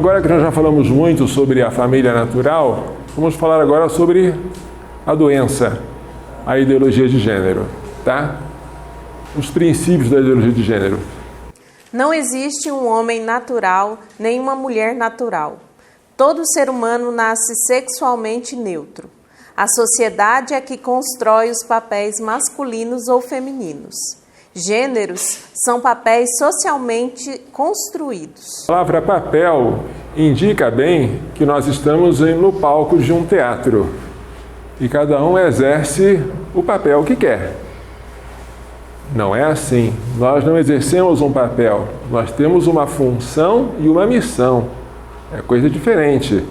agora que nós já falamos muito sobre a família natural, vamos falar agora sobre a doença, a ideologia de gênero, tá? Os princípios da ideologia de gênero. Não existe um homem natural, nem uma mulher natural. Todo ser humano nasce sexualmente neutro. A sociedade é que constrói os papéis masculinos ou femininos. Gêneros são papéis socialmente construídos. A palavra papel indica bem que nós estamos no palco de um teatro e cada um exerce o papel que quer. Não é assim. Nós não exercemos um papel, nós temos uma função e uma missão. É coisa diferente.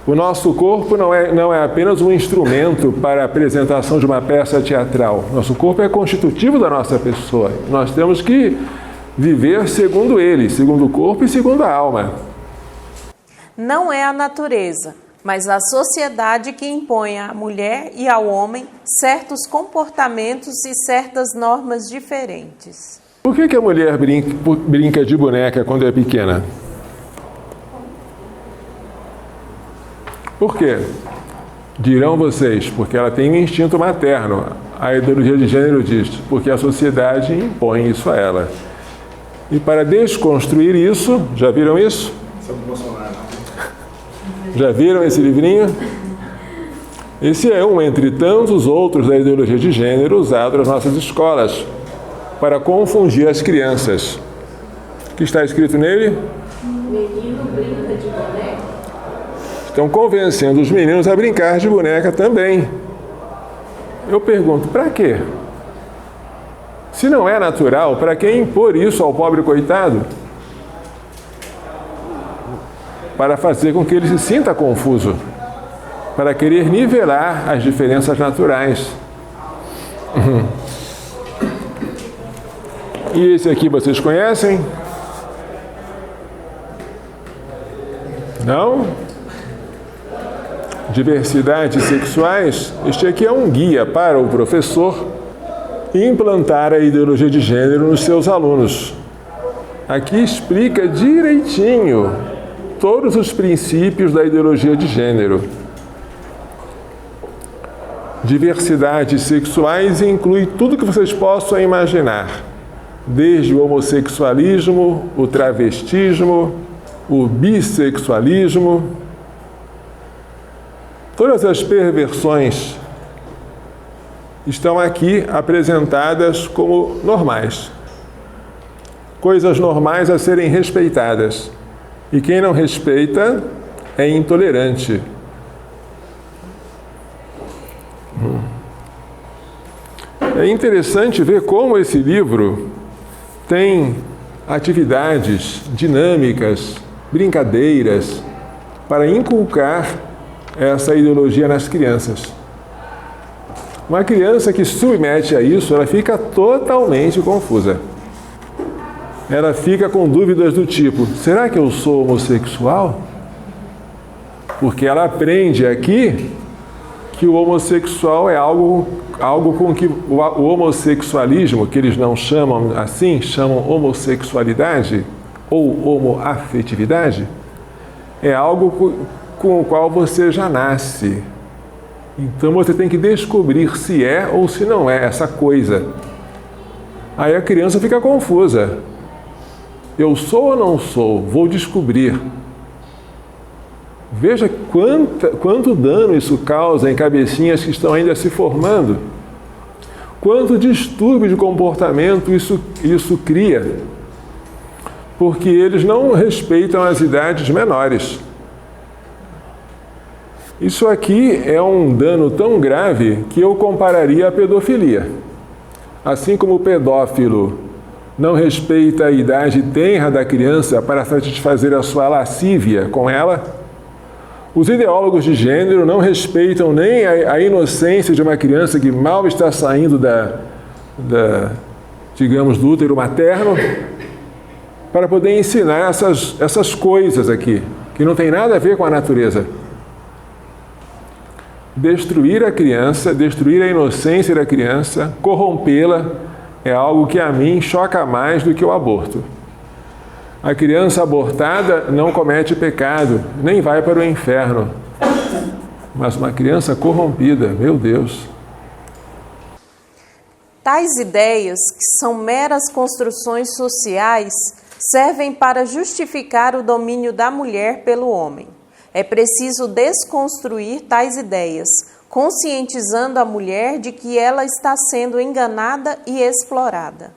O nosso corpo não é apenas um instrumento para a apresentação de uma peça teatral. Nosso corpo é constitutivo da nossa pessoa. Nós temos que viver segundo ele, segundo o corpo e segundo a alma. Não é a natureza, mas a sociedade que impõe à mulher e ao homem certos comportamentos e certas normas diferentes. Por que a mulher brinca de boneca quando é pequena? Por quê? Dirão vocês, porque ela tem um instinto materno. A ideologia de gênero diz, porque a sociedade impõe isso a ela. E para desconstruir isso, já viram isso? Já viram esse livrinho? Esse é um entre tantos outros da ideologia de gênero usado nas nossas escolas para confundir as crianças. O que está escrito nele? Menino brinca de boneca. Estão convencendo os meninos a brincar de boneca também. Eu pergunto, para quê? Se não é natural, para que impor isso ao pobre coitado? Para fazer com que ele se sinta confuso, para querer nivelar as diferenças naturais. E esse aqui vocês conhecem? Não? Diversidades sexuais? Este aqui é um guia para o professor implantar a ideologia de gênero nos seus alunos. Aqui explica direitinho todos os princípios da ideologia de gênero. Diversidades sexuais inclui tudo que vocês possam imaginar, desde o homossexualismo, o travestismo, o bissexualismo, todas as perversões estão aqui apresentadas como normais. Coisas normais a serem respeitadas. E quem não respeita é intolerante. É interessante ver como esse livro tem atividades dinâmicas, brincadeiras, para inculcar essa ideologia nas crianças. Uma criança que se submete a isso, ela fica totalmente confusa. Ela fica com dúvidas do tipo, será que eu sou homossexual? Porque ela aprende aqui que o homossexual é algo com que o homossexualismo, que eles não chamam assim, chamam homossexualidade ou homoafetividade, é algo com o qual você já nasce. Então você tem que descobrir se é ou se não é essa coisa. Aí a criança fica confusa. Eu sou ou não sou? Vou descobrir. Veja quanto dano isso causa em cabecinhas que estão ainda se formando. Quanto distúrbio de comportamento isso cria. Porque eles não respeitam as idades menores. Isso aqui é um dano tão grave que eu compararia à pedofilia. Assim como o pedófilo não respeita a idade tenra da criança para satisfazer a sua lascívia com ela, os ideólogos de gênero não respeitam nem a inocência de uma criança que mal está saindo digamos, do útero materno, para poder ensinar essas coisas aqui, que não tem nada a ver com a natureza. Destruir a criança, destruir a inocência da criança, corrompê-la, é algo que a mim choca mais do que o aborto. A criança abortada não comete pecado, nem vai para o inferno. Mas uma criança corrompida, meu Deus. Tais ideias, que são meras construções sociais, servem para justificar o domínio da mulher pelo homem. É preciso desconstruir tais ideias, conscientizando a mulher de que ela está sendo enganada e explorada.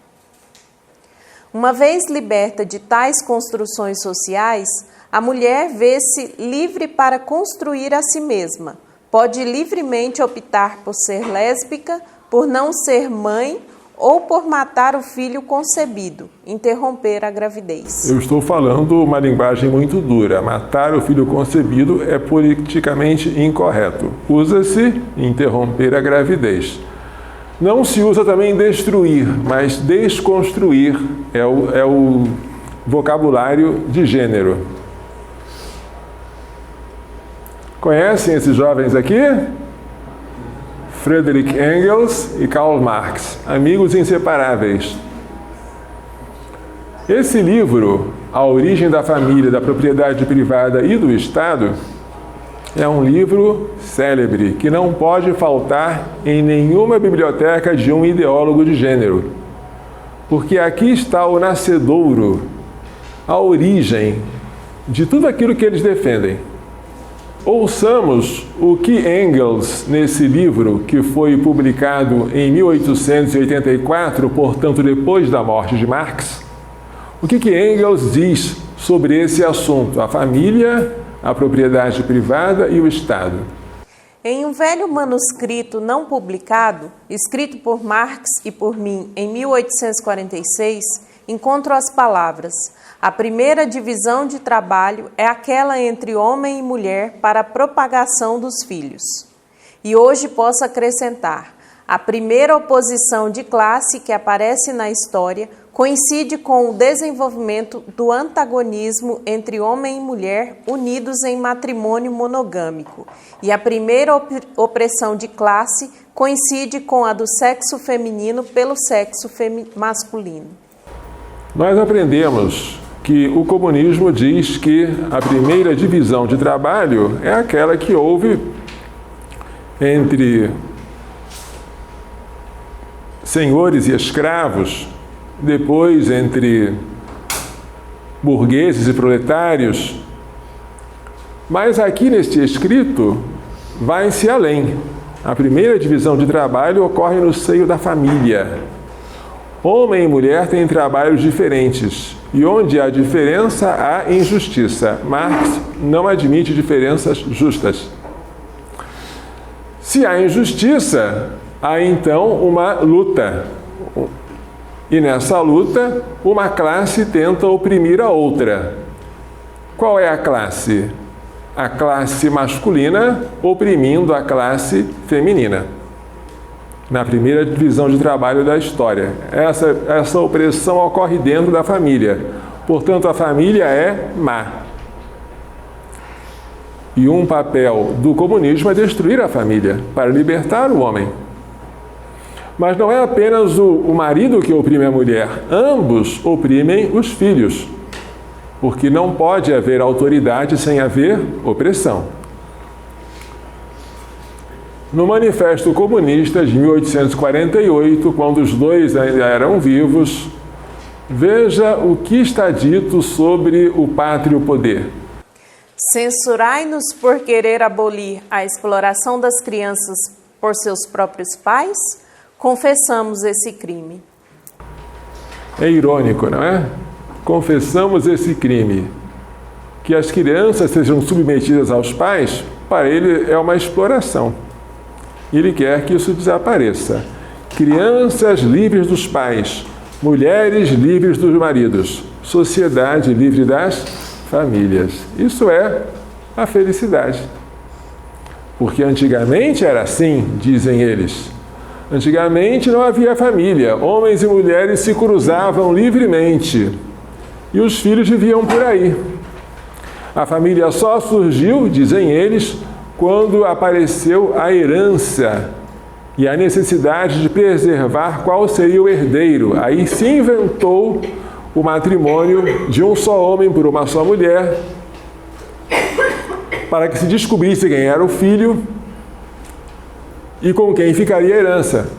Uma vez liberta de tais construções sociais, a mulher vê-se livre para construir a si mesma. Pode livremente optar por ser lésbica, por não ser mãe ou por matar o filho concebido, interromper a gravidez. Eu estou falando uma linguagem muito dura. Matar o filho concebido é politicamente incorreto. Usa-se interromper a gravidez. Não se usa também destruir, mas desconstruir é o vocabulário de gênero. Conhecem esses jovens aqui? Friedrich Engels e Karl Marx, amigos inseparáveis. Esse livro, A Origem da Família, da Propriedade Privada e do Estado, é um livro célebre que não pode faltar em nenhuma biblioteca de um ideólogo de gênero, porque aqui está o nascedouro, a origem de tudo aquilo que eles defendem. Ouçamos o que Engels, nesse livro, que foi publicado em 1884, portanto depois da morte de Marx, o que Engels diz sobre esse assunto, a família, a propriedade privada e o Estado. Em um velho manuscrito não publicado, escrito por Marx e por mim em 1846, encontro as palavras: a primeira divisão de trabalho é aquela entre homem e mulher para a propagação dos filhos. E hoje posso acrescentar: a primeira oposição de classe que aparece na história coincide com o desenvolvimento do antagonismo entre homem e mulher unidos em matrimônio monogâmico. E a primeira opressão de classe coincide com a do sexo feminino pelo sexo masculino. Nós aprendemos que o comunismo diz que a primeira divisão de trabalho é aquela que houve entre senhores e escravos, depois entre burgueses e proletários. Mas aqui neste escrito vai-se além. A primeira divisão de trabalho ocorre no seio da família. Homem e mulher têm trabalhos diferentes, e onde há diferença, há injustiça. Marx não admite diferenças justas. Se há injustiça, há então uma luta. E nessa luta, uma classe tenta oprimir a outra. Qual é a classe? A classe masculina oprimindo a classe feminina. Na primeira divisão de trabalho da história. Essa opressão ocorre dentro da família. Portanto, a família é má. E um papel do comunismo é destruir a família, para libertar o homem. Mas não é apenas o marido que oprime a mulher. Ambos oprimem os filhos. Porque não pode haver autoridade sem haver opressão. No Manifesto Comunista de 1848, quando os dois ainda eram vivos, veja o que está dito sobre o pátrio poder. Censurai-nos por querer abolir a exploração das crianças por seus próprios pais? Confessamos esse crime. É irônico, não é? Confessamos esse crime. Que as crianças sejam submetidas aos pais, para ele é uma exploração. Ele quer que isso desapareça. Crianças livres dos pais, mulheres livres dos maridos, sociedade livre das famílias. Isso é a felicidade. Porque antigamente era assim, dizem eles. Antigamente não havia família, homens e mulheres se cruzavam livremente e os filhos viviam por aí. A família só surgiu, dizem eles, quando apareceu a herança e a necessidade de preservar qual seria o herdeiro. Aí se inventou o matrimônio de um só homem por uma só mulher, para que se descobrisse quem era o filho e com quem ficaria a herança.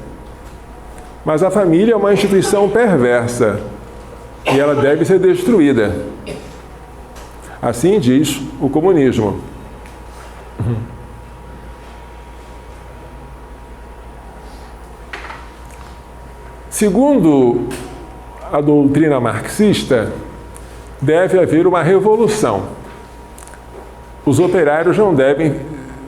Mas a família é uma instituição perversa e ela deve ser destruída. Assim diz o comunismo. Segundo a doutrina marxista, deve haver uma revolução. Os operários não devem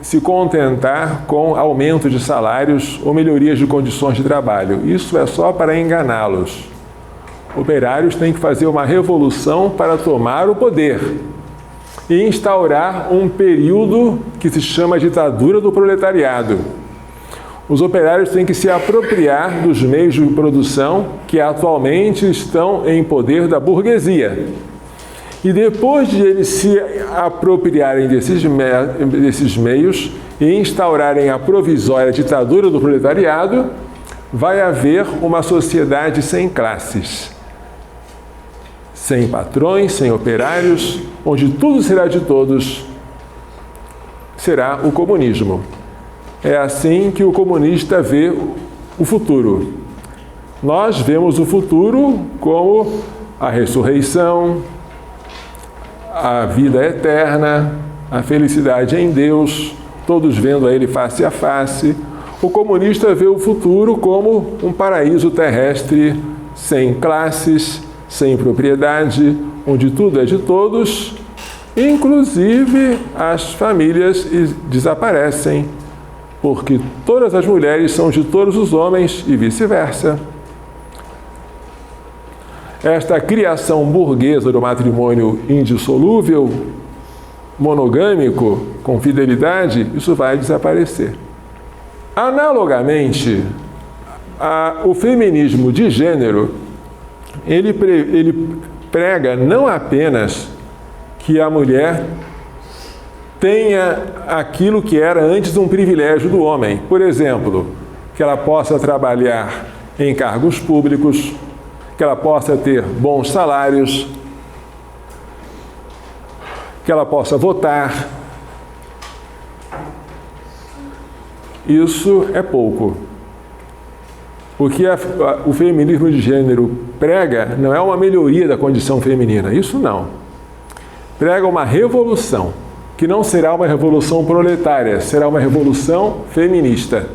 se contentar com aumento de salários ou melhorias de condições de trabalho. Isso é só para enganá-los. Operários têm que fazer uma revolução para tomar o poder e instaurar um período que se chama ditadura do proletariado. Os operários têm que se apropriar dos meios de produção que atualmente estão em poder da burguesia. E depois de eles se apropriarem desses meios e instaurarem a provisória ditadura do proletariado, vai haver uma sociedade sem classes, sem patrões, sem operários, onde tudo será de todos, será o comunismo. É assim que o comunista vê o futuro. Nós vemos o futuro como a ressurreição, a vida eterna, a felicidade em Deus, todos vendo a Ele face a face. O comunista vê o futuro como um paraíso terrestre, sem classes, sem propriedade, onde tudo é de todos, inclusive as famílias desaparecem, porque todas as mulheres são de todos os homens e vice-versa. Esta criação burguesa do matrimônio indissolúvel, monogâmico, com fidelidade, isso vai desaparecer. Analogamente, o feminismo de gênero, ele prega não apenas que a mulher tenha aquilo que era antes um privilégio do homem. Por exemplo, que ela possa trabalhar em cargos públicos, que ela possa ter bons salários, que ela possa votar. Isso é pouco. O que o feminismo de gênero prega não é uma melhoria da condição feminina, isso não. Prega uma revolução, que não será uma revolução proletária, será uma revolução feminista.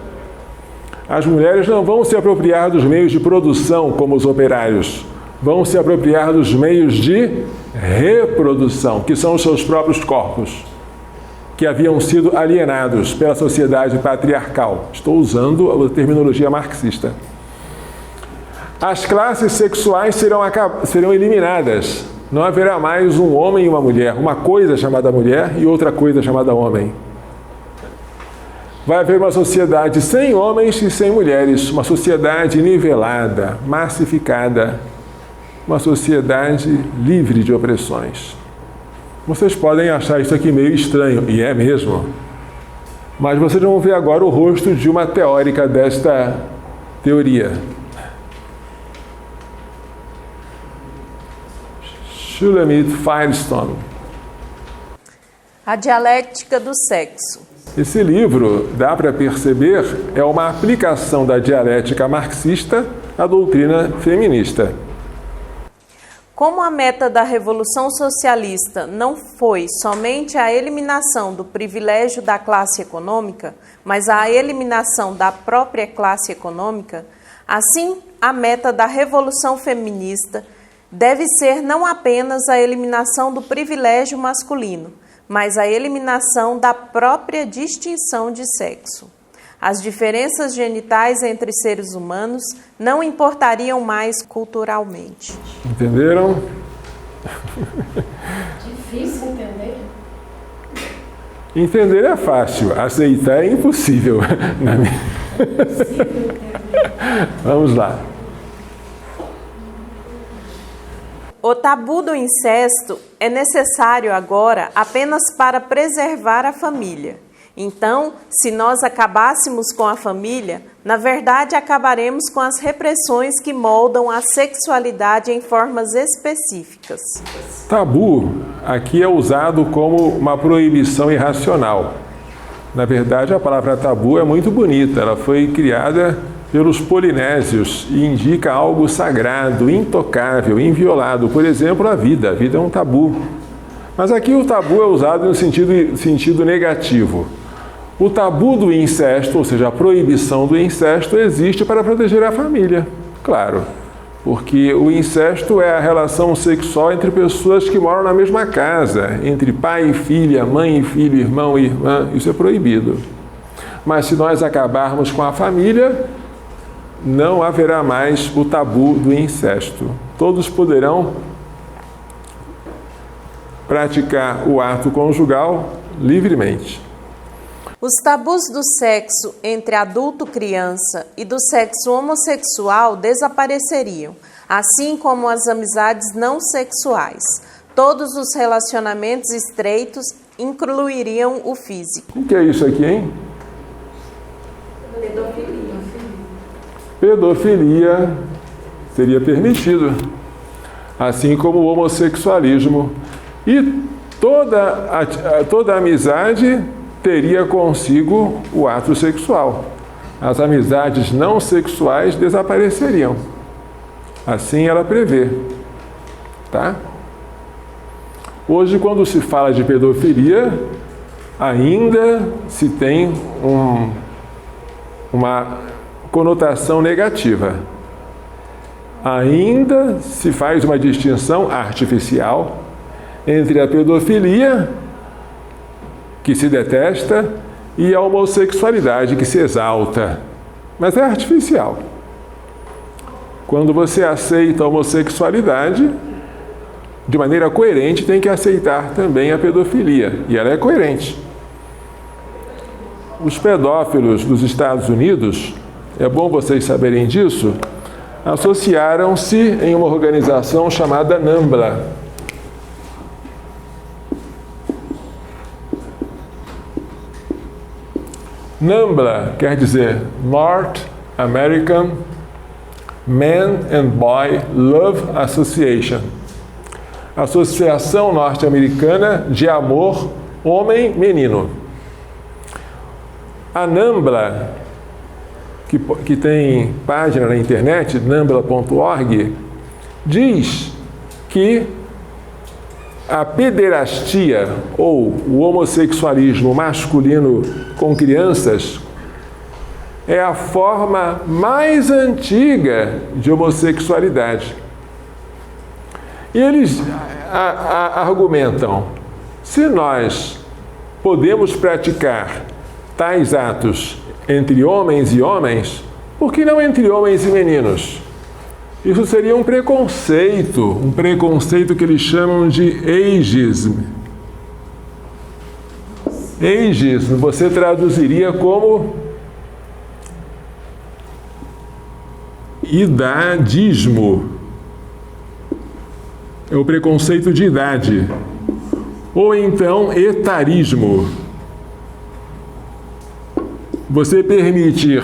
As mulheres não vão se apropriar dos meios de produção como os operários, vão se apropriar dos meios de reprodução, que são os seus próprios corpos, que haviam sido alienados pela sociedade patriarcal. Estou usando a terminologia marxista. As classes sexuais serão eliminadas. Não haverá mais um homem e uma mulher, uma coisa chamada mulher e outra coisa chamada homem. Vai haver uma sociedade sem homens e sem mulheres, uma sociedade nivelada, massificada, uma sociedade livre de opressões. Vocês podem achar isso aqui meio estranho, e é mesmo, mas vocês vão ver agora o rosto de uma teórica desta teoria. Shulamit Firestone. A dialética do sexo. Esse livro, dá para perceber, é uma aplicação da dialética marxista à doutrina feminista. Como a meta da Revolução Socialista não foi somente a eliminação do privilégio da classe econômica, mas a eliminação da própria classe econômica, assim a meta da Revolução Feminista deve ser não apenas a eliminação do privilégio masculino, mas a eliminação da própria distinção de sexo. As diferenças genitais entre seres humanos não importariam mais culturalmente. Entenderam? Difícil entender. Entender é fácil, aceitar é impossível. Vamos lá. O tabu do incesto é necessário agora apenas para preservar a família. Então, se nós acabássemos com a família, na verdade acabaremos com as repressões que moldam a sexualidade em formas específicas. Tabu aqui é usado como uma proibição irracional. Na verdade, a palavra tabu é muito bonita. Ela foi criada pelos polinésios e indica algo sagrado, intocável, inviolado. Por exemplo, a vida. A vida é um tabu. Mas aqui o tabu é usado no sentido negativo. O tabu do incesto, ou seja, a proibição do incesto, existe para proteger a família, claro. Porque o incesto é a relação sexual entre pessoas que moram na mesma casa, entre pai e filha, mãe e filho, irmão e irmã, isso é proibido. Mas se nós acabarmos com a família, não haverá mais o tabu do incesto. Todos poderão praticar o ato conjugal livremente. Os tabus do sexo entre adulto-criança e do sexo homossexual desapareceriam, assim como as amizades não sexuais. Todos os relacionamentos estreitos incluiriam o físico. O que é isso aqui, hein? Pedofilia. Pedofilia seria permitido, assim como o homossexualismo. E toda amizade teria consigo o ato sexual. As amizades não sexuais desapareceriam. Assim ela prevê. Tá? Hoje, quando se fala de pedofilia, ainda se tem uma conotação negativa. Ainda se faz uma distinção artificial entre a pedofilia, que se detesta, e a homossexualidade, que se exalta. Mas é artificial. Quando você aceita a homossexualidade, de maneira coerente, tem que aceitar também a pedofilia. E ela é coerente. Os pedófilos dos Estados Unidos, é bom vocês saberem disso, associaram-se em uma organização chamada NAMBLA. NAMBLA quer dizer North American Man and Boy Love Association, Associação Norte-Americana de Amor Homem-Menino. A NAMBLA, que tem página na internet, nambla.org, diz que a pederastia, ou o homossexualismo masculino com crianças, é a forma mais antiga de homossexualidade. E eles argumentam, se nós podemos praticar tais atos entre homens e homens, por que não entre homens e meninos? Isso seria um preconceito que eles chamam de ageism. Ageism você traduziria como idadismo. É o preconceito de idade. Ou então etarismo. Você permitir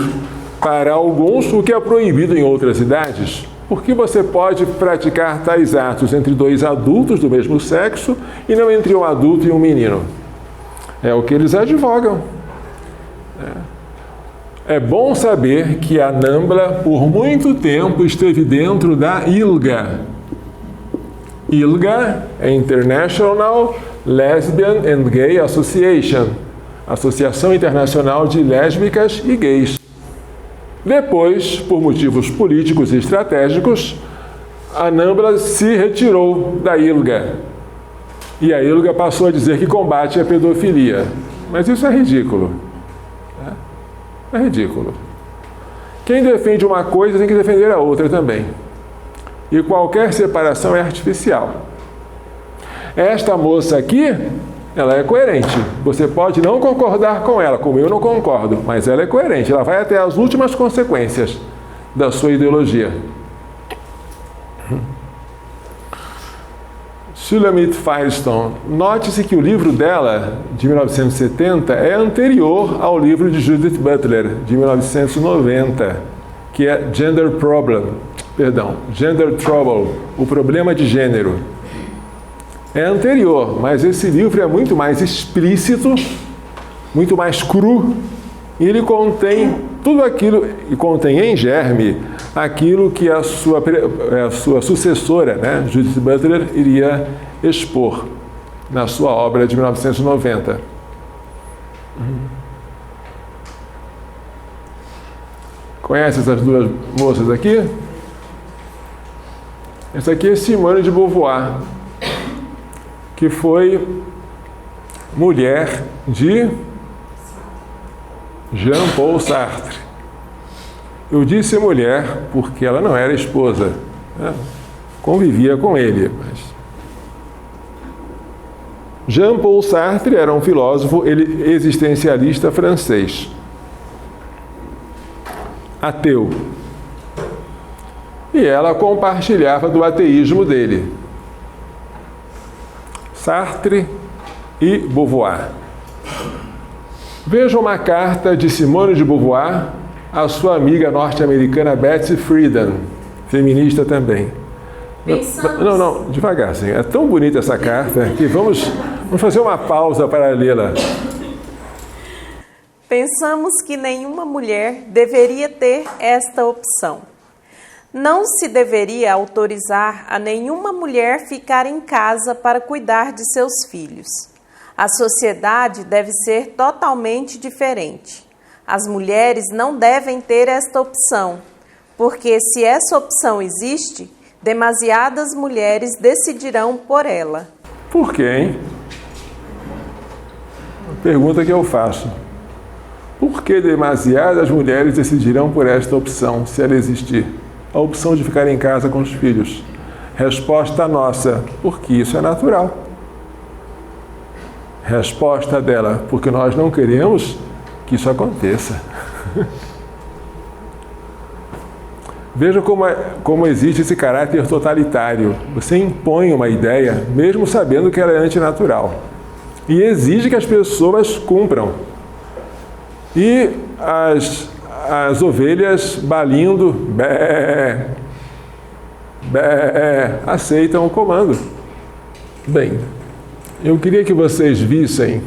para alguns o que é proibido em outras idades. Porque você pode praticar tais atos entre dois adultos do mesmo sexo e não entre um adulto e um menino. É o que eles advogam. É bom saber que a NAMBLA, por muito tempo, esteve dentro da ILGA. ILGA é International Lesbian and Gay Association, Associação Internacional de Lésbicas e Gays. Depois, por motivos políticos e estratégicos, a NAMBLA se retirou da ILGA. E a ILGA passou a dizer que combate a pedofilia. Mas isso é ridículo. É ridículo. Quem defende uma coisa tem que defender a outra também. E qualquer separação é artificial. Esta moça aqui, ela é coerente. Você pode não concordar com ela, como eu não concordo, mas ela é coerente. Ela vai até as últimas consequências da sua ideologia. Shulamit Firestone. Note-se que o livro dela, de 1970, é anterior ao livro de Judith Butler, de 1990, que é Gender Trouble, o problema de gênero. É anterior, mas esse livro é muito mais explícito, muito mais cru, e ele contém tudo aquilo, e contém em germe aquilo que a sua sucessora, né, Judith Butler, iria expor na sua obra de 1990. Conhece essas duas moças aqui? Essa aqui é Simone de Beauvoir, que foi mulher de Jean-Paul Sartre. Eu disse mulher porque ela não era esposa, né? Convivia com ele. Mas Jean-Paul Sartre era um filósofo existencialista francês, ateu. E ela compartilhava do ateísmo dele. Sartre e Beauvoir. Veja uma carta de Simone de Beauvoir à sua amiga norte-americana Betsy Friedan, feminista também. Não, devagar, assim. É tão bonita essa carta que vamos fazer uma pausa para lê-la. Pensamos que nenhuma mulher deveria ter esta opção. Não se deveria autorizar a nenhuma mulher ficar em casa para cuidar de seus filhos. A sociedade deve ser totalmente diferente. As mulheres não devem ter esta opção, porque se essa opção existe, demasiadas mulheres decidirão por ela. Por quê, hein? Pergunta que eu faço. Por que demasiadas mulheres decidirão por esta opção, se ela existir? A opção de ficar em casa com os filhos. Resposta nossa, porque isso é natural. Resposta dela, porque nós não queremos que isso aconteça. Veja como existe esse caráter totalitário. Você impõe uma ideia, mesmo sabendo que ela é antinatural, e exige que as pessoas cumpram. E as ovelhas balindo, aceitam o comando. Bem, eu queria que vocês vissem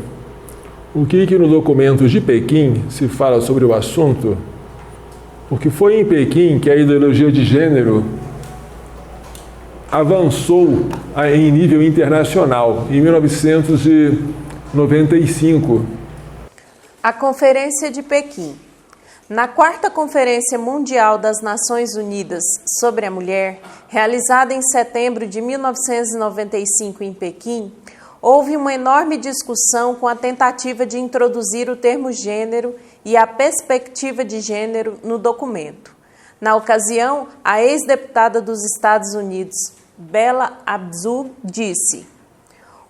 o que no documento de Pequim se fala sobre o assunto, porque foi em Pequim que a ideologia de gênero avançou em nível internacional, em 1995. A Conferência de Pequim. Na 4ª Conferência Mundial das Nações Unidas sobre a Mulher, realizada em setembro de 1995 em Pequim, houve uma enorme discussão com a tentativa de introduzir o termo gênero e a perspectiva de gênero no documento. Na ocasião, a ex-deputada dos Estados Unidos, Bella Abzug, disse: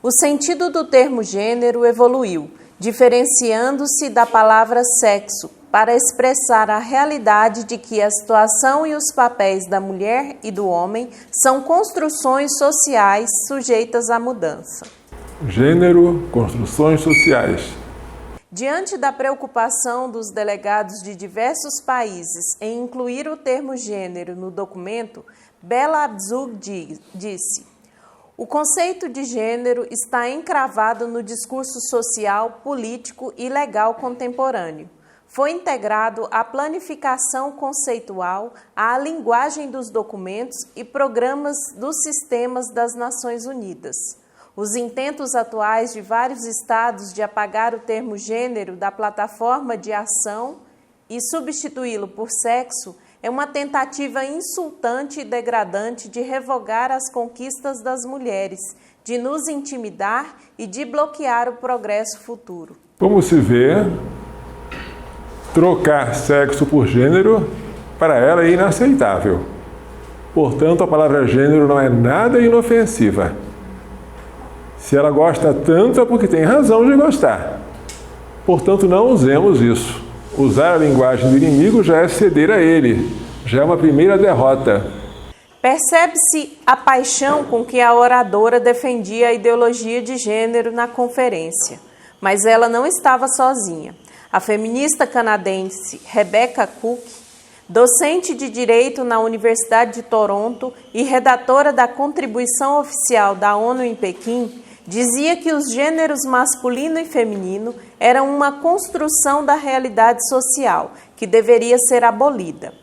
"O sentido do termo gênero evoluiu, diferenciando-se da palavra sexo, para expressar a realidade de que a situação e os papéis da mulher e do homem são construções sociais sujeitas à mudança." Gênero, construções sociais. Diante da preocupação dos delegados de diversos países em incluir o termo gênero no documento, Bella Abzug disse: "O conceito de gênero está encravado no discurso social, político e legal contemporâneo. Foi integrado à planificação conceitual, à linguagem dos documentos e programas dos sistemas das Nações Unidas. Os intentos atuais de vários estados de apagar o termo gênero da plataforma de ação e substituí-lo por sexo é uma tentativa insultante e degradante de revogar as conquistas das mulheres, de nos intimidar e de bloquear o progresso futuro." Como se vê, trocar sexo por gênero, para ela é inaceitável. Portanto, a palavra gênero não é nada inofensiva. Se ela gosta tanto é porque tem razão de gostar. Portanto, não usemos isso. Usar a linguagem do inimigo já é ceder a ele. Já é uma primeira derrota. Percebe-se a paixão com que a oradora defendia a ideologia de gênero na conferência, mas ela não estava sozinha. A feminista canadense Rebecca Cook, docente de Direito na Universidade de Toronto e redatora da Contribuição Oficial da ONU em Pequim, dizia que os gêneros masculino e feminino eram uma construção da realidade social, que deveria ser abolida.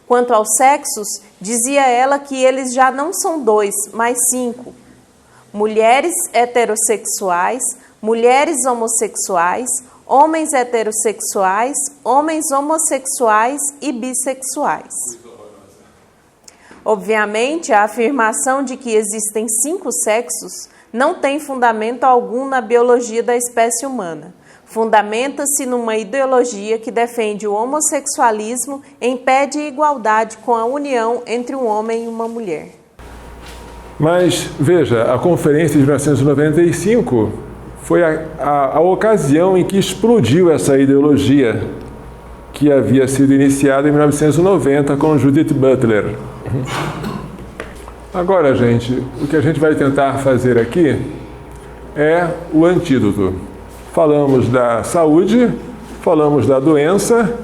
Quanto aos sexos, dizia ela que eles já não são 2, mas 5. Mulheres heterossexuais, mulheres homossexuais, homens heterossexuais, homens homossexuais e bissexuais. Obviamente, a afirmação de que existem 5 sexos não tem fundamento algum na biologia da espécie humana. Fundamenta-se numa ideologia que defende o homossexualismo em pé de igualdade com a união entre um homem e uma mulher. Mas, veja, a Conferência de 1995 foi a ocasião em que explodiu essa ideologia que havia sido iniciada em 1990 com Judith Butler. Agora, gente, o que a gente vai tentar fazer aqui é o antídoto. Falamos da saúde, falamos da doença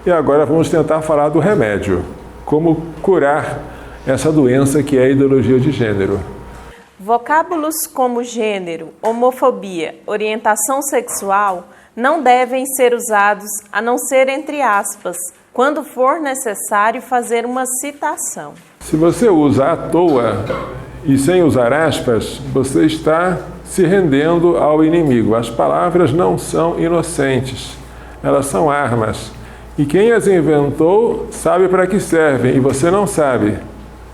e agora vamos tentar falar do remédio. Como curar essa doença que é a ideologia de gênero. Vocábulos como gênero, homofobia, orientação sexual não devem ser usados a não ser entre aspas, quando for necessário fazer uma citação. Se você usa à toa e sem usar aspas, você está se rendendo ao inimigo. As palavras não são inocentes, elas são armas. E quem as inventou sabe para que servem, e você não sabe.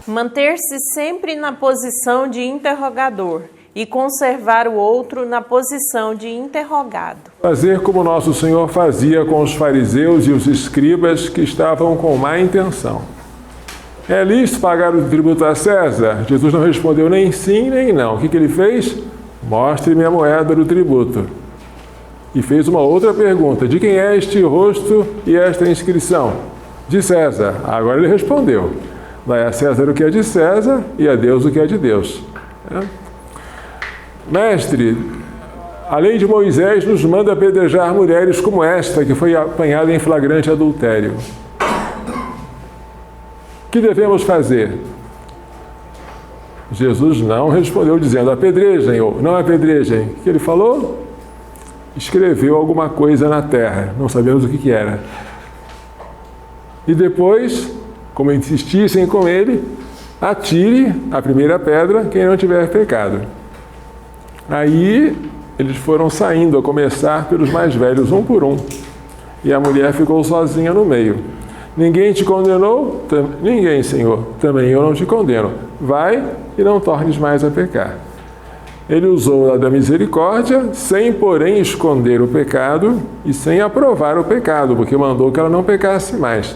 Manter-se sempre na posição de interrogador e conservar o outro na posição de interrogado. Fazer como nosso Senhor fazia com os fariseus e os escribas que estavam com má intenção. É lícito pagar o tributo a César? Jesus não respondeu nem sim nem não. O que ele fez? Mostre-me a moeda do tributo. E fez uma outra pergunta. De quem é este rosto e esta inscrição? De César. Agora ele respondeu. Dai a César o que é de César e a Deus o que é de Deus. Mestre, a lei de Moisés nos manda apedrejar mulheres como esta, que foi apanhada em flagrante adultério. O que devemos fazer? Jesus não respondeu dizendo apedrejem ou não apedrejem. O que ele falou? Escreveu alguma coisa na terra, não sabemos o que era. E depois, como insistissem com ele, atire a primeira pedra quem não tiver pecado. Aí eles foram saindo, a começar pelos mais velhos, um por um. E a mulher ficou sozinha no meio. Ninguém te condenou? Ninguém, Senhor. Também eu não te condeno. Vai e não tornes mais a pecar. Ele usou da misericórdia, sem, porém, esconder o pecado e sem aprovar o pecado, porque mandou que ela não pecasse mais.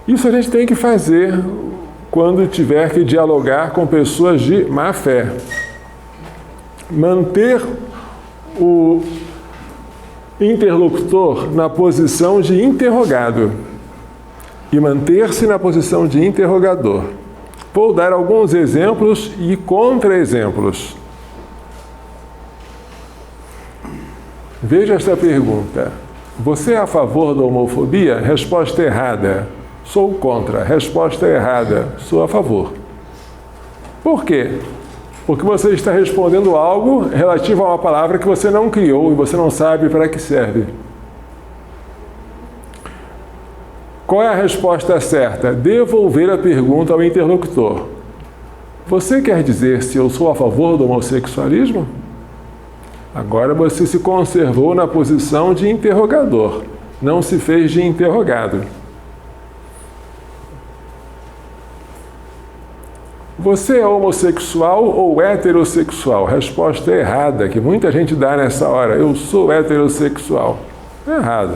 Isso a gente tem que fazer quando tiver que dialogar com pessoas de má fé. Manter o interlocutor na posição de interrogado e manter-se na posição de interrogador. Vou dar alguns exemplos e contra-exemplos. Veja esta pergunta. Você é a favor da homofobia? Resposta errada. Sou contra. Resposta errada. Sou a favor. Por quê? Porque você está respondendo algo relativo a uma palavra que você não criou e você não sabe para que serve. Qual é a resposta certa? Devolver a pergunta ao interlocutor. Você quer dizer se eu sou a favor do homossexualismo? Agora você se conservou na posição de interrogador, não se fez de interrogado. Você é homossexual ou heterossexual? Resposta errada, que muita gente dá nessa hora. Eu sou heterossexual. Errado.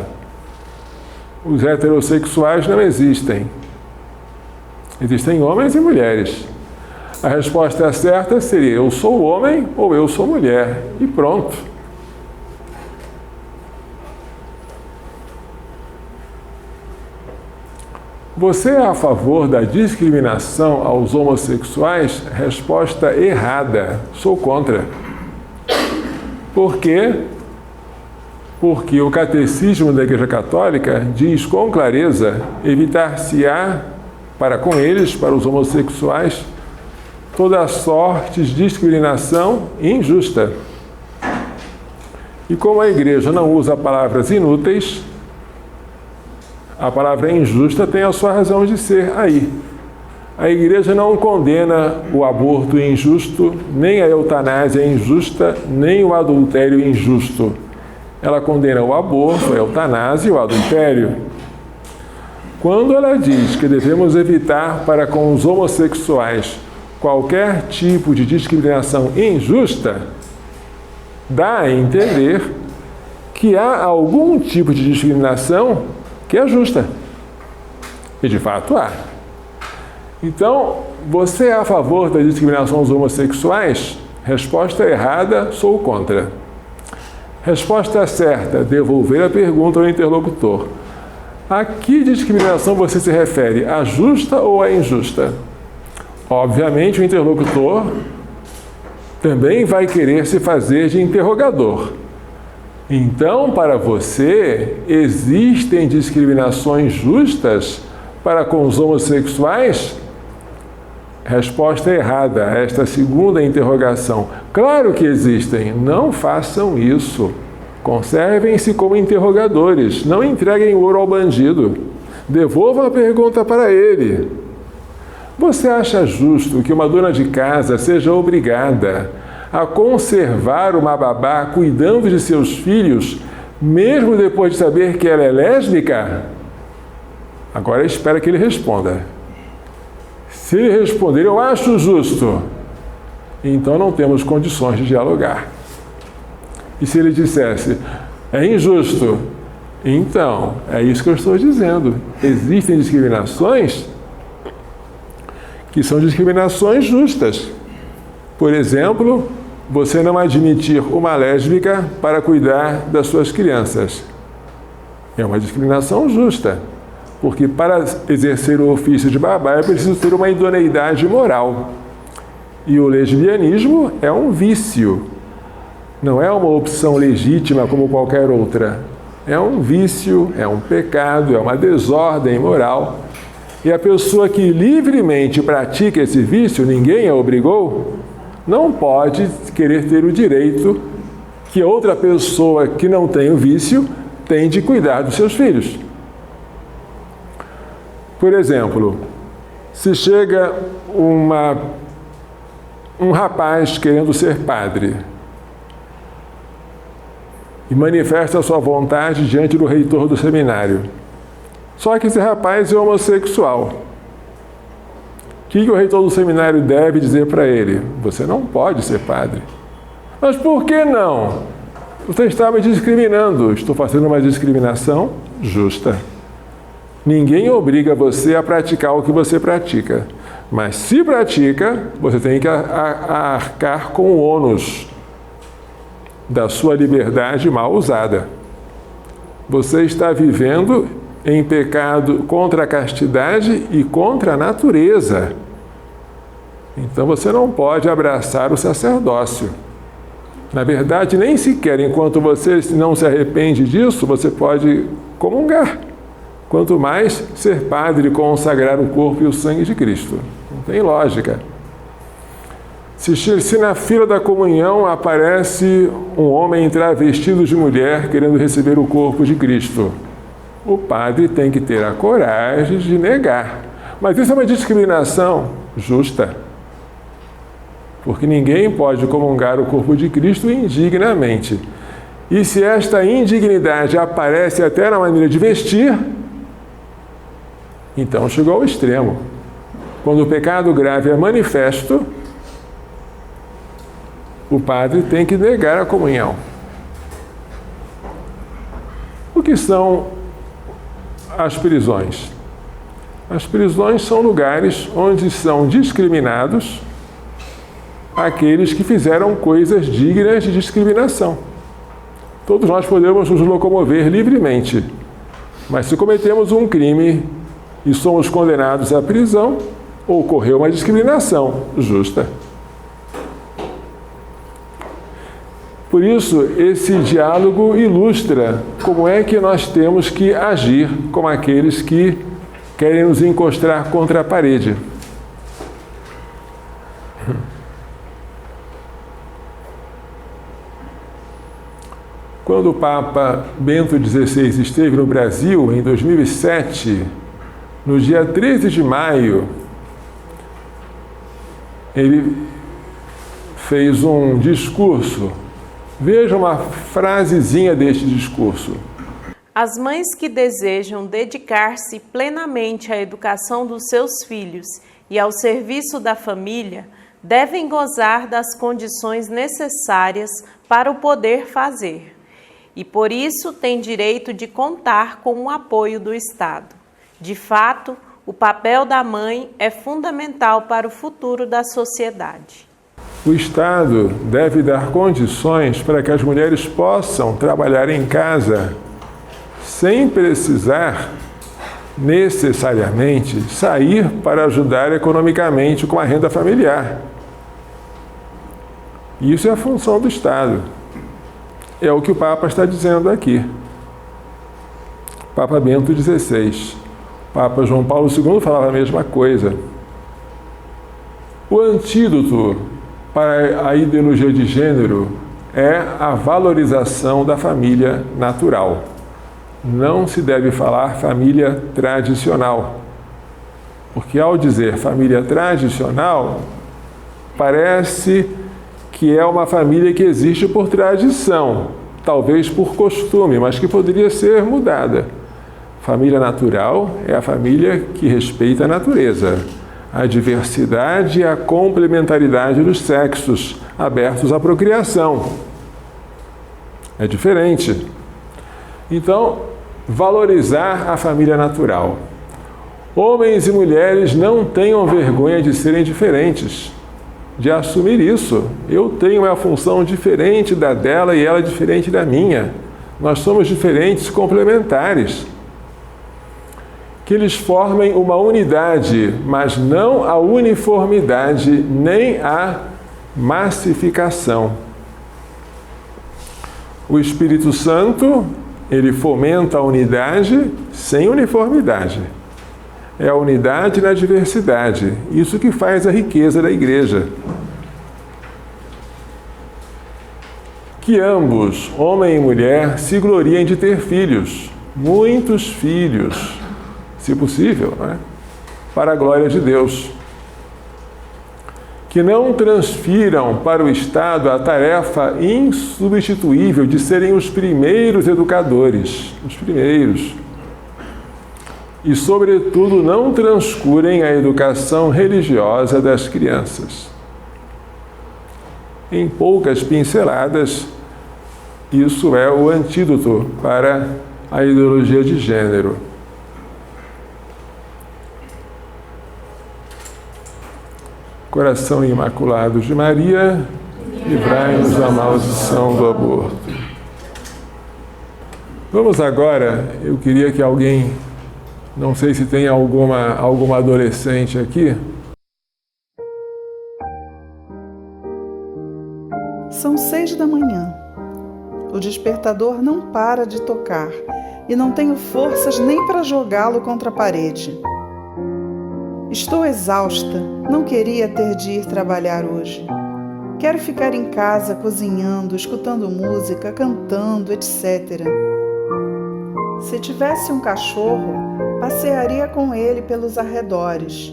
Os heterossexuais não existem. Existem homens e mulheres. A resposta certa seria eu sou homem ou eu sou mulher. E pronto. Você é a favor da discriminação aos homossexuais? Resposta errada. Sou contra. Por quê? Porque o Catecismo da Igreja Católica diz com clareza: evitar-se-á para com eles, para os homossexuais, toda sorte de discriminação injusta. E como a Igreja não usa palavras inúteis, a palavra injusta tem a sua razão de ser aí. A Igreja não condena o aborto injusto, nem a eutanásia injusta, nem o adultério injusto. Ela condena o aborto, a eutanásia e o adultério. Quando ela diz que devemos evitar para com os homossexuais qualquer tipo de discriminação injusta, dá a entender que há algum tipo de discriminação que é justa. E de fato há. Então, você é a favor da discriminação aos homossexuais? Resposta errada, sou contra. Resposta certa, devolver a pergunta ao interlocutor. A que discriminação você se refere? A justa ou a injusta? Obviamente, o interlocutor também vai querer se fazer de interrogador. Então, para você, existem discriminações justas para com os homossexuais? Resposta errada a esta segunda interrogação. Claro que existem. Não façam isso. Conservem-se como interrogadores. Não entreguem ouro ao bandido. Devolvam a pergunta para ele. Você acha justo que uma dona de casa seja obrigada a conservar uma babá cuidando de seus filhos, mesmo depois de saber que ela é lésbica? Agora espera que ele responda. Se ele responder, eu acho justo, então não temos condições de dialogar. E se ele dissesse, é injusto, então, é isso que eu estou dizendo. Existem discriminações que são discriminações justas. Por exemplo, você não admitir uma lésbica para cuidar das suas crianças. É uma discriminação justa, porque para exercer o ofício de babá é preciso ter uma idoneidade moral. E o lesbianismo é um vício, não é uma opção legítima como qualquer outra. É um vício, é um pecado, é uma desordem moral. E a pessoa que livremente pratica esse vício, ninguém a obrigou, não pode querer ter o direito que outra pessoa que não tem o vício tem de cuidar dos seus filhos. Por exemplo, se chega um rapaz querendo ser padre e manifesta a sua vontade diante do reitor do seminário. Só que esse rapaz é homossexual. O que o reitor do seminário deve dizer para ele? Você não pode ser padre. Mas por que não? Você está me discriminando. Estou fazendo uma discriminação justa. Ninguém obriga você a praticar o que você pratica. Mas se pratica, você tem que arcar com o ônus da sua liberdade mal usada. Você está vivendo em pecado contra a castidade e contra a natureza. Então você não pode abraçar o sacerdócio. Na verdade, nem sequer enquanto você não se arrepende disso, você pode comungar. Quanto mais ser padre e consagrar o corpo e o sangue de Cristo. Não tem lógica. Se na fila da comunhão aparece um homem travestido de mulher querendo receber o corpo de Cristo, o padre tem que ter a coragem de negar. Mas isso é uma discriminação justa. Porque ninguém pode comungar o corpo de Cristo indignamente. E se esta indignidade aparece até na maneira de vestir, então chegou ao extremo. Quando o pecado grave é manifesto, o padre tem que negar a comunhão. O que são as prisões? As prisões são lugares onde são discriminados aqueles que fizeram coisas dignas de discriminação. Todos nós podemos nos locomover livremente, mas se cometemos um crime e somos condenados à prisão, ocorreu uma discriminação justa. Por isso, esse diálogo ilustra como é que nós temos que agir com aqueles que querem nos encostar contra a parede. Quando o Papa Bento XVI esteve no Brasil, em 2007, no dia 13 de maio, ele fez um discurso. Veja uma frasezinha deste discurso. As mães que desejam dedicar-se plenamente à educação dos seus filhos e ao serviço da família devem gozar das condições necessárias para o poder fazer. E por isso têm direito de contar com o apoio do Estado. De fato, o papel da mãe é fundamental para o futuro da sociedade. O Estado deve dar condições para que as mulheres possam trabalhar em casa sem precisar necessariamente sair para ajudar economicamente com a renda familiar. Isso é a função do Estado. É o que o Papa está dizendo aqui. Papa Bento XVI. Papa João Paulo II falava a mesma coisa. O antídoto para a ideologia de gênero é a valorização da família natural. Não se deve falar família tradicional, porque ao dizer família tradicional, parece que é uma família que existe por tradição, talvez por costume, mas que poderia ser mudada. Família natural é a família que respeita a natureza, a diversidade e a complementaridade dos sexos abertos à procriação. É diferente. Então, valorizar a família natural. Homens e mulheres não tenham vergonha de serem diferentes, de assumir isso. Eu tenho uma função diferente da dela e ela diferente da minha. Nós somos diferentes, complementares. Que eles formem uma unidade, mas não a uniformidade, nem a massificação. O Espírito Santo, ele fomenta a unidade sem uniformidade. É a unidade na diversidade. Isso que faz a riqueza da igreja. Que ambos, homem e mulher, se gloriem de ter filhos, muitos filhos, se possível, não é? Para a glória de Deus. Que não transfiram para o Estado a tarefa insubstituível de serem os primeiros educadores, os primeiros. E, sobretudo, não transcurem a educação religiosa das crianças. Em poucas pinceladas, isso é o antídoto para a ideologia de gênero. Coração Imaculado de Maria, livrai-nos da maldição do aborto. Vamos agora, eu queria que alguém, não sei se tem alguma adolescente aqui. São 6 da manhã. O despertador não para de tocar e não tenho forças nem para jogá-lo contra a parede. Estou exausta, não queria ter de ir trabalhar hoje. Quero ficar em casa cozinhando, escutando música, cantando, etc. Se tivesse um cachorro, passearia com ele pelos arredores.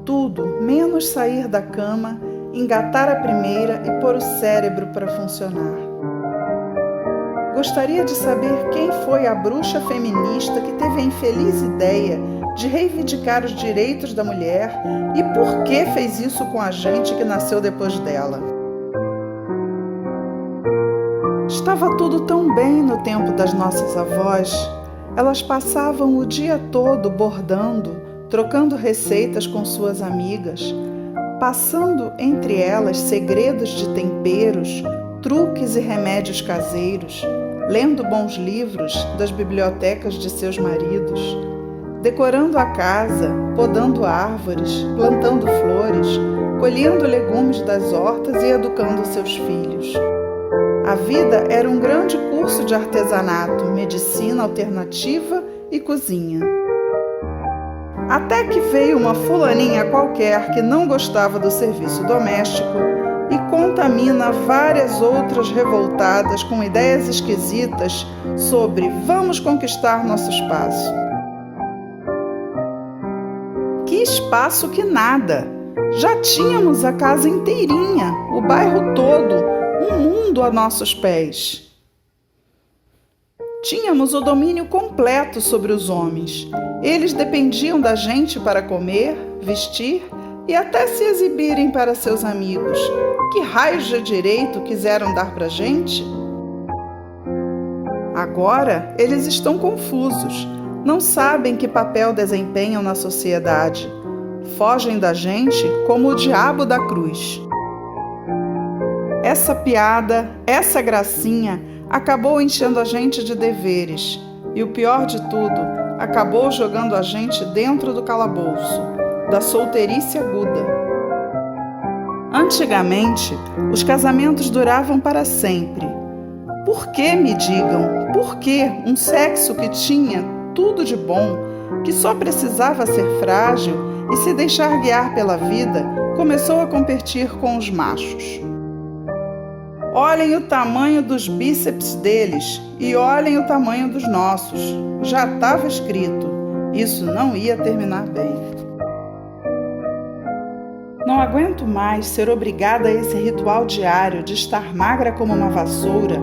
Tudo, menos sair da cama, engatar a primeira e pôr o cérebro para funcionar. Gostaria de saber quem foi a bruxa feminista que teve a infeliz ideia de reivindicar os direitos da mulher e por que fez isso com a gente que nasceu depois dela. Estava tudo tão bem no tempo das nossas avós. Elas passavam o dia todo bordando, trocando receitas com suas amigas, passando entre elas segredos de temperos, truques e remédios caseiros, lendo bons livros das bibliotecas de seus maridos, decorando a casa, podando árvores, plantando flores, colhendo legumes das hortas e educando seus filhos. A vida era um grande curso de artesanato, medicina alternativa e cozinha. Até que veio uma fulaninha qualquer que não gostava do serviço doméstico e contamina várias outras revoltadas com ideias esquisitas sobre vamos conquistar nosso espaço. Que espaço que nada! Já tínhamos a casa inteirinha, o bairro todo, um mundo a nossos pés. Tínhamos o domínio completo sobre os homens. Eles dependiam da gente para comer, vestir e até se exibirem para seus amigos. Que raios de direito quiseram dar para a gente? Agora eles estão confusos, não sabem que papel desempenham na sociedade. Fogem da gente como o diabo da cruz. Essa piada, essa gracinha, acabou enchendo a gente de deveres e, o pior de tudo, acabou jogando a gente dentro do calabouço, da solteirice aguda. Antigamente, os casamentos duravam para sempre. Por que, me digam, por que um sexo que tinha tudo de bom, que só precisava ser frágil e se deixar guiar pela vida, começou a competir com os machos? Olhem o tamanho dos bíceps deles e olhem o tamanho dos nossos. Já estava escrito, isso não ia terminar bem. Não aguento mais ser obrigada a esse ritual diário de estar magra como uma vassoura,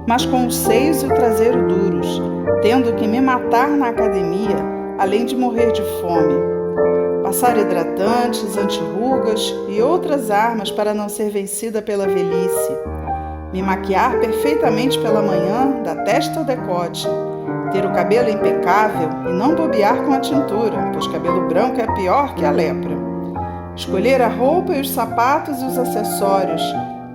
mas com os seios e o traseiro duros, tendo que me matar na academia, além de morrer de fome. Passar hidratantes, antirrugas e outras armas para não ser vencida pela velhice. Me maquiar perfeitamente pela manhã, da testa ao decote. Ter o cabelo impecável e não bobear com a tintura, pois cabelo branco é pior que a lepra. Escolher a roupa e os sapatos e os acessórios,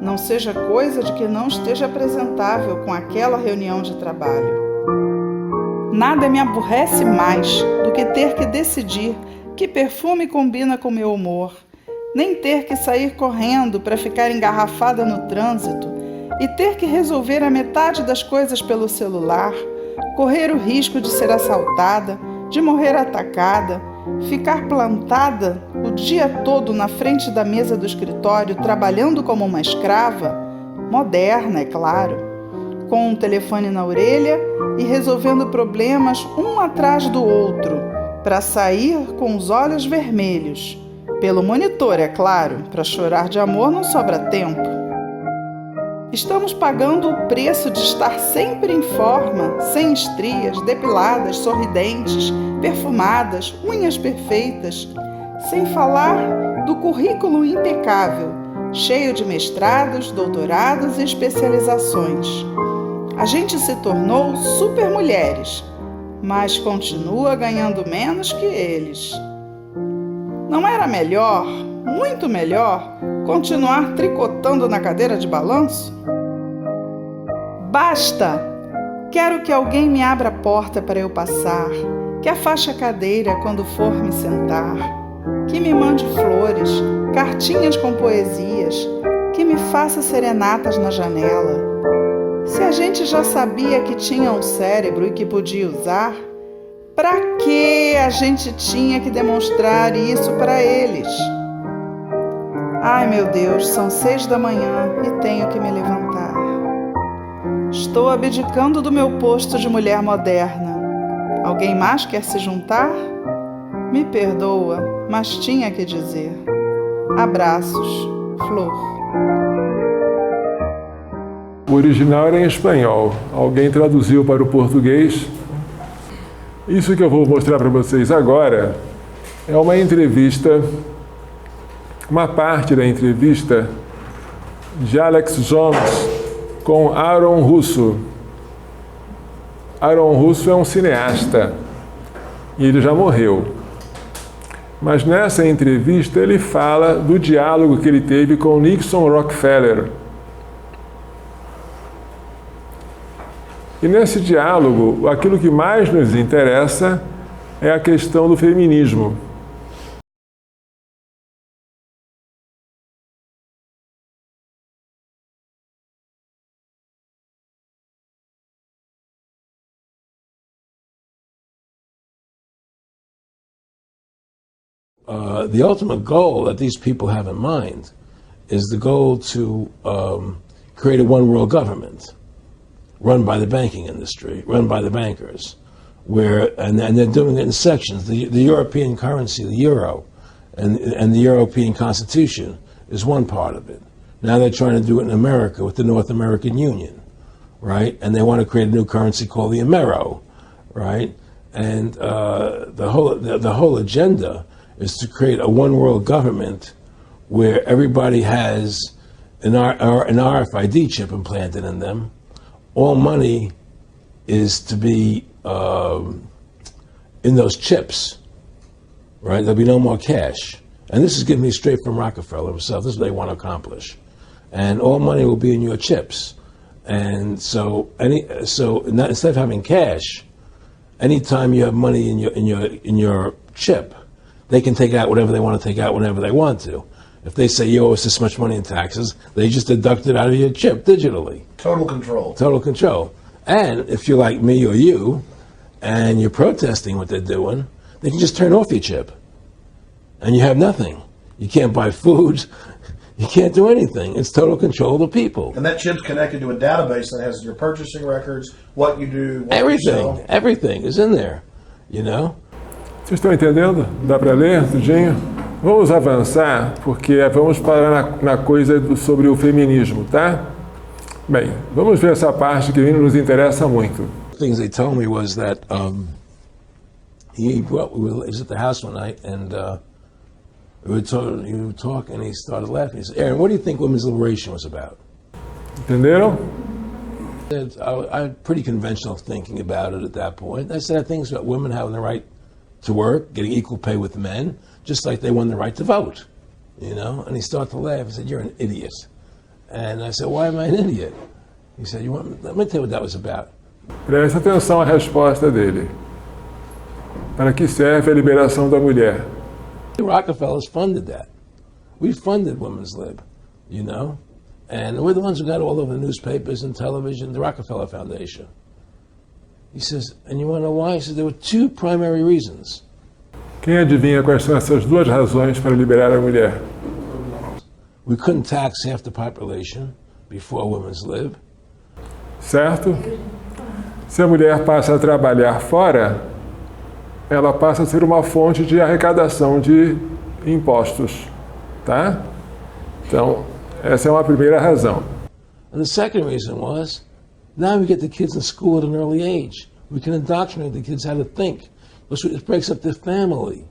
não seja coisa de que não esteja apresentável com aquela reunião de trabalho. Nada me aborrece mais do que ter que decidir que perfume combina com meu humor, nem ter que sair correndo para ficar engarrafada no trânsito e ter que resolver a metade das coisas pelo celular, correr o risco de ser assaltada, de morrer atacada, ficar plantada o dia todo na frente da mesa do escritório trabalhando como uma escrava, moderna, é claro, com um telefone na orelha e resolvendo problemas um atrás do outro, para sair com os olhos vermelhos. Pelo monitor, é claro, para chorar de amor não sobra tempo. Estamos pagando o preço de estar sempre em forma, sem estrias, depiladas, sorridentes, perfumadas, unhas perfeitas, sem falar do currículo impecável, cheio de mestrados, doutorados e especializações. A gente se tornou supermulheres, mas continua ganhando menos que eles. Não era melhor, muito melhor, continuar tricotando na cadeira de balanço? Basta! Quero que alguém me abra a porta para eu passar, que afaste a cadeira quando for me sentar, que me mande flores, cartinhas com poesias, que me faça serenatas na janela. Se a gente já sabia que tinha um cérebro e que podia usar, para que a gente tinha que demonstrar isso para eles? Ai, meu Deus, são 6 da manhã e tenho que me levantar. Estou abdicando do meu posto de mulher moderna. Alguém mais quer se juntar? Me perdoa, mas tinha que dizer. Abraços, Flor. O original era em espanhol. Alguém traduziu para o português. Isso que eu vou mostrar para vocês agora é uma entrevista, uma parte da entrevista de Alex Jones com Aaron Russo. Aaron Russo é um cineasta e ele já morreu. Mas nessa entrevista ele fala do diálogo que ele teve com Nixon Rockefeller. E nesse diálogo, aquilo que mais nos interessa é a questão do feminismo. The ultimate goal that these people have in mind is the goal to create a one world government run by the banking industry, run by the bankers, and they're doing it in sections. The European currency, the euro, and the European Constitution is one part of it. Now they're trying to do it in America with the North American Union, right? And they want to create a new currency called the Amero, right? And the whole agenda is to create a one world government where everybody has an RFID chip implanted in them. All money is to be in those chips, right? There'll be no more cash. And this is giving me straight from Rockefeller himself. This is what they want to accomplish. And all money will be in your chips. And so instead of having cash, anytime you have money in your chip, they can take out whatever they want to take out whenever they want to. If they say you owe us this much money in taxes, they just deduct it out of your chip digitally. Total control. Total control. And if you're like me or you, and you're protesting what they're doing, they can just turn off your chip. And you have nothing. You can't buy food. You can't do anything. It's total control of the people. And that chip's connected to a database that has your purchasing records, what you do, what Everything. you sell. Everything is in there, you know? Vocês estão entendendo? Dá para ler tudinho? Vamos avançar, porque vamos parar na coisa sobre o feminismo, tá? Bem, vamos ver essa parte que nos interessa muito. Things they told me was that he was at the house one night and we were talking and he started laughing. He said, "Aaron, what do you think women's liberation was about?" Entenderam? I had pretty conventional thinking about it at that point. I said, I think it's about women having the right to work, getting equal pay with men, just like they won the right to vote, you know? And he started to laugh. He said, "You're an idiot." And I said, "Why am I an idiot?" He said, let me tell you what that was about. Preste atenção à resposta dele. Para que serve a liberação da mulher? The Rockefellers funded that. We funded Women's Lib, you know? And we're the ones who got all over the newspapers and television, the Rockefeller Foundation. He says, and you want to know why? He says, there were two primary reasons. Quem adivinha quais são essas duas razões para liberar a mulher? We couldn't tax half the population before Women's Lib. Certo? Se a mulher passa a trabalhar fora, ela passa a ser uma fonte de arrecadação de impostos, tá? Então, essa é uma primeira razão. And the second reason was, now we get the kids in school at an early age. We can indoctrinate the kids how to think. It breaks up their family.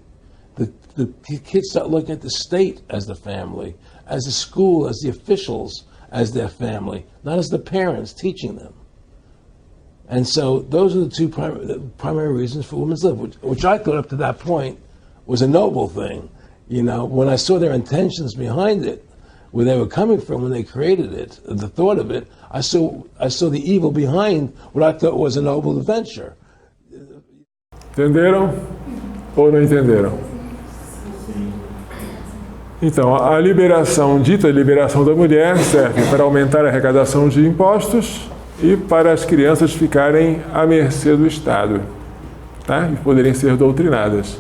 The kids start looking at the state as the family, as the school, as the officials, as their family, not as the parents teaching them. And so those are the two primary reasons for Women's Lib, which I thought up to that point was a noble thing. You know, when I saw their intentions behind it, where they were coming from when they created it, the thought of it, I saw the evil behind what I thought was a noble venture. Entenderam ou não entenderam? Então, a liberação, dita liberação da mulher, serve para aumentar a arrecadação de impostos e para as crianças ficarem à mercê do Estado, tá? E poderem ser doutrinadas.